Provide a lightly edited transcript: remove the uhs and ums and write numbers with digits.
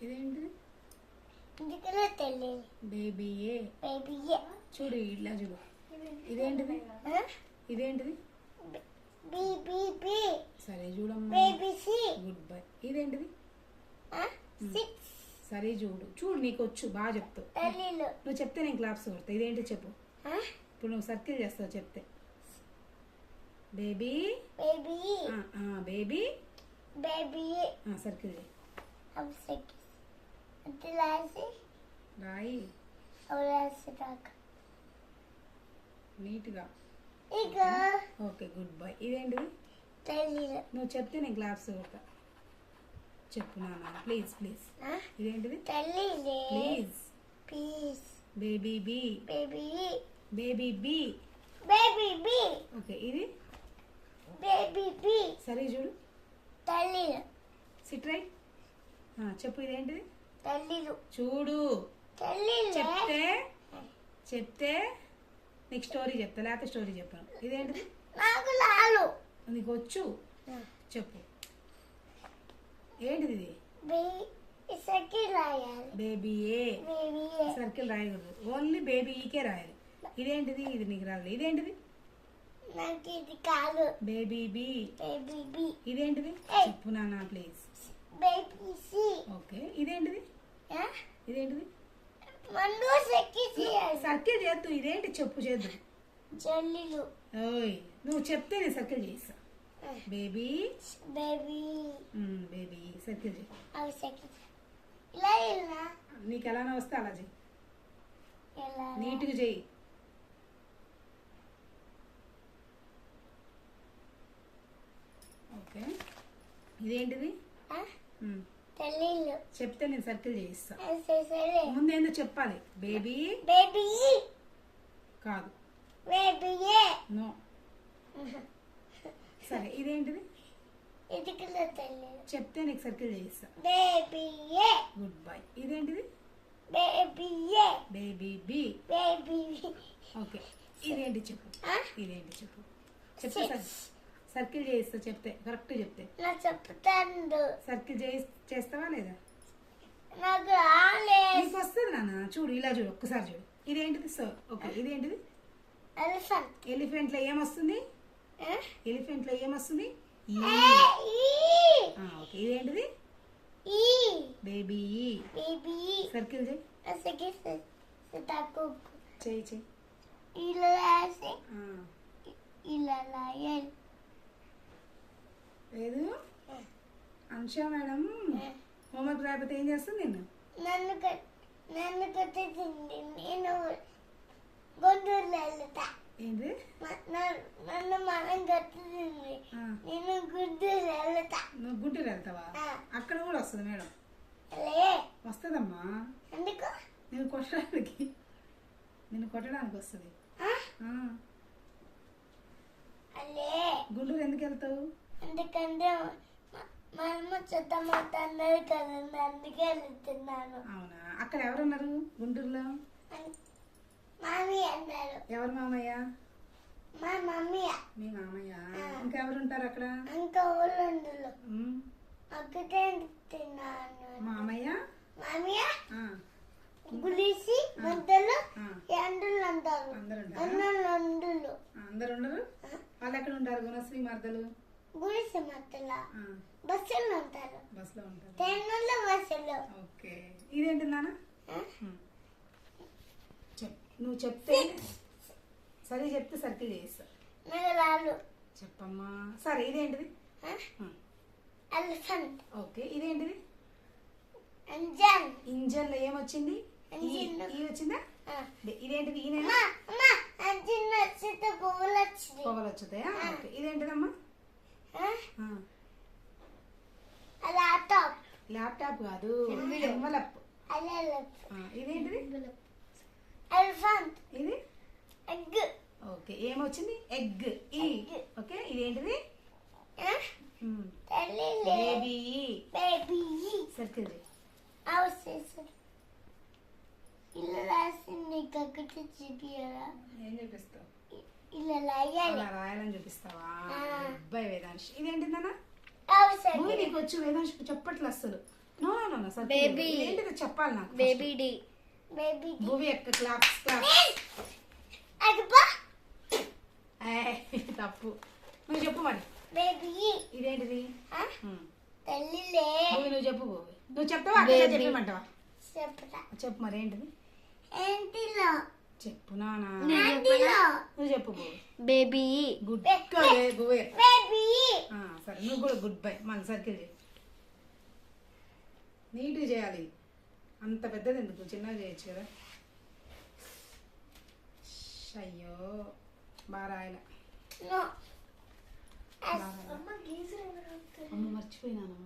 ఇదేంటిది? ఇందుకనే తెలియదు. బేబీయే. బేబీయే. చూడు ఇలా చూడు. ఇదేంటిది? ఇదేంటిది? B B B. సరే చూడమ్మా. Baby C. Good bye. ఇదేంటిది? సిక్స్. సరే చూడు. చూడు నీకు వచ్చు, బాగా చెప్తావు. తెలియదు. నువ్వు చెప్తే నేను క్లాప్స్ కొడతా. ఇదేంటి చెప్పు. ఇప్పుడు నువ్వు సర్కిల్ చేస్తావు చెప్తే. Baby. Baby. Baby. Baby. Circle చేయి. అవి సర్కిల్. అంటే రాసి. రాయి అవి రాసి రాక. నీట్గా. ఇక. Okay good bye. ఇదేంటిది? తెలియదు. నువ్వు చెప్తే నేను క్లాప్స్ కొడతా. చెప్పు నాన్న ప్లీజ్ ప్లీజ్. ఇదేంటిది? తెలియదు. Please. Please. Baby be. Baby. Baby be. Baby bee. Okay ఇది? Baby bee. సరే చూడు. తెలియదు. Sit right. చెప్పు ఇదేంటిది? తెలీదు. చూడు. తెలియదు. చెప్తే నీకు స్టోరీ చెప్తా, లేకపోతే స్టోరీ చెప్పాను. ఇదేంటిది? నాకు లాలు. నీకు వచ్చు చెప్పు. ఏంటిది ఇది? సర్కిల్ రాయాలి. బేబీయే. బేబీయే. సర్కిల్ రాయకూడదు, ఓన్లీ బేబీకే రాయాలి. ఇదేంటిది? ఇది నీకు రాలేదు. ఇదేంటిది? నాకు ఇది కాదు. Baby be. Baby B. ఇదేంటిది? చెప్పు నాన్న ప్లీజ్. Baby C. ఓకే ఇదేంటిది? ఇదేంటిది? మందు సర్కిల్ చేయాలి. సర్కిల్ చేద్దు. ఇదేంటి చెప్పు చేద్దు. జల్లీలు. ఓయ్ నువ్వు చెప్తే నేను సర్కిల్ చేస్తా. బేబీ. బేబీ. బేబీ సర్కిల్ చేయి. అవి సర్కిల్. ఇలా ఇలా. నీకు ఎలానో వస్తే అలా చెయ్యి. ఇలా. నీట్గా చెయ్యి. ఓకే ఇదేంటిది? తెలీదు. చెప్తే నేను సర్కిల్ చేయిస్తా. సరే. ముందేందో చెప్పాలి. బేబీ. బేబీ. కాదు. బేబీయే. నో. సరే ఇదేంటిది? ఇది కూడా తెలీదు. చెప్తే నీకు సర్కిల్ చేయిస్తా. బేబీయే. Good bye. ఇదేంటిది? బేబీయే. Baby be. బేబీ. ఓకే ఇదేంటి చెప్పు. ఇదేంటి చెప్పు. చెప్తే సర్కిల్ చేయిస్తా. చెప్తే కరెక్ట్ చెప్తే. నా చెప్తాను. సర్కిల్ చేస్తావా లేదా? నాకు రాలేదు. నీకు వస్తుంది నాన్న. చూడు ఇలా చూడు, ఒక్కసారి చూడు. ఇదేంటిది? సో ఓకే ఇదేంటిది? ఎలిఫెంట్. ఎలిఫెంట్ లో ఏమొస్తుంది? ఎలిఫెంట్ లో ఏమొస్తుంది? ఓకే ఇదేంటిది? బేబీ. బేబీ. సర్కిల్ చేయి. చెయ్యి చెయ్యి. ఇలా రాసి ఇలా రాయాలి. లేదు అంశా మేడం హోంవర్క్ రాకపోతే ఏం చేస్తుంది నిన్ను? నన్ను కొట్టేసింది. నేను గుంటూరులో వెళ్తా. ఏంటి? నన్ను మనం కొట్టేసింది. నేను గుంటూరు వెళ్తా. నువ్వు గుంటూరు వెళ్తావా? అక్కడ కూడా వస్తుంది మేడం. వస్తుందమ్మా. ఎందుకు? నిన్ను కొట్టడానికి వస్తుంది. గుంటూరు ఎందుకు వెళ్తావు? ఎందుకంటే మా అమ్మ చుట్టమాట అన్నది కదండి, అందుకే వెళ్తున్నాను. అవునా? అక్కడ ఎవరున్నారు గుంటూరులో? మామయ్య అన్నారు. ఎవరు మామయ్య? మా మమ్మీయ. మీ మామయ్య. ఇంకెవరుంటారు అక్కడ? ఇంకా ఊళ్ళో అక్కడే తిన్నాను. మామయ్య. మామయ్య గులిసి మంటలు ఎండలు అంటారు. అందరు ఉండరు. వాళ్ళు ఎక్కడ ఉంటారు? గుణశ్రీ మర్దలు గుడిసె మధ్యలో బస్సులు ఉంటారు. బస్సులో ఉంటారు. ట్రైన్లో బస్సులు. ఓకే ఇదేంటి నాన్న? నువ్వు చెప్తే సరే చెప్తే సర్కిల్ చేస్తా. మెగలాలు. చెప్పమ్మా. సరే ఇదేంటిది? ఎలిఫెంట్. ఓకే ఇదేంటిది? ఇంజన్. ఇంజన్ లో ఏమొచ్చింది? ఈ వచ్చిందా? ఇదేంటిది? ఇంజన్ వచ్చితే పొగలు వచ్చింది. పొగలు వచ్చుతాయా? ఓకే ఇదేంటిదమ్మా? ల్యాప్టాప్. ల్యాప్టాప్ కాదు, ఎన్వలప్. ఇదేంటిది? ఎలిఫెంట్. ఇది ఎగ్. ఓకే ఏమొచ్చింది? ఎగ్. ఈ ఓకే ఇదేంటిది? బేబీ. బేబీ. సర్కిల్ చేయి. ఇలా రాసి నీకు అక్కడికి చూపియాలా? ఏం చూపిస్తావు? ఇలా రాయాలి. రాయాలని చూపిస్తావా? అబ్బాయి వేదాంశ్. ఇదేంటిదన్నా? సరే నీకు వచ్చు వేదాంశ్ చెప్పట్లు అసలు. No no no circle Baby. ఏంటిది చెప్పాలి నాకు బేబీ డి. Baby. భూమి యొక్క క్లాప్స్ క్లాప్స్ Agba. తప్పు నువ్వు చెప్పు మరి Baby. ఇదేంటిది Huh? ఉమ్. Tellile. భూమి నువ్వు చెప్పు భూమి నువ్వు చెప్తావా అక్కడ Baby. చెప్పమంటావా Septa. చెప్పు మరి ఏంటిది Antilo. చెప్పు నానా Antilo. నువ్వు చెప్పు భూమి బేబీ. Good గోవే Baby. సరే నువ్వు కూడా గుడ్ బై మన సర్కిల్ చేయి నీట్గా చేయాలి అంత పెద్దది ఎందుకు చిన్నగా చేయొచ్చు కదా అయ్యో బాగా రాయలే No. బాగా రాయలే. Amma geezer. అమ్మ మర్చిపోయినాను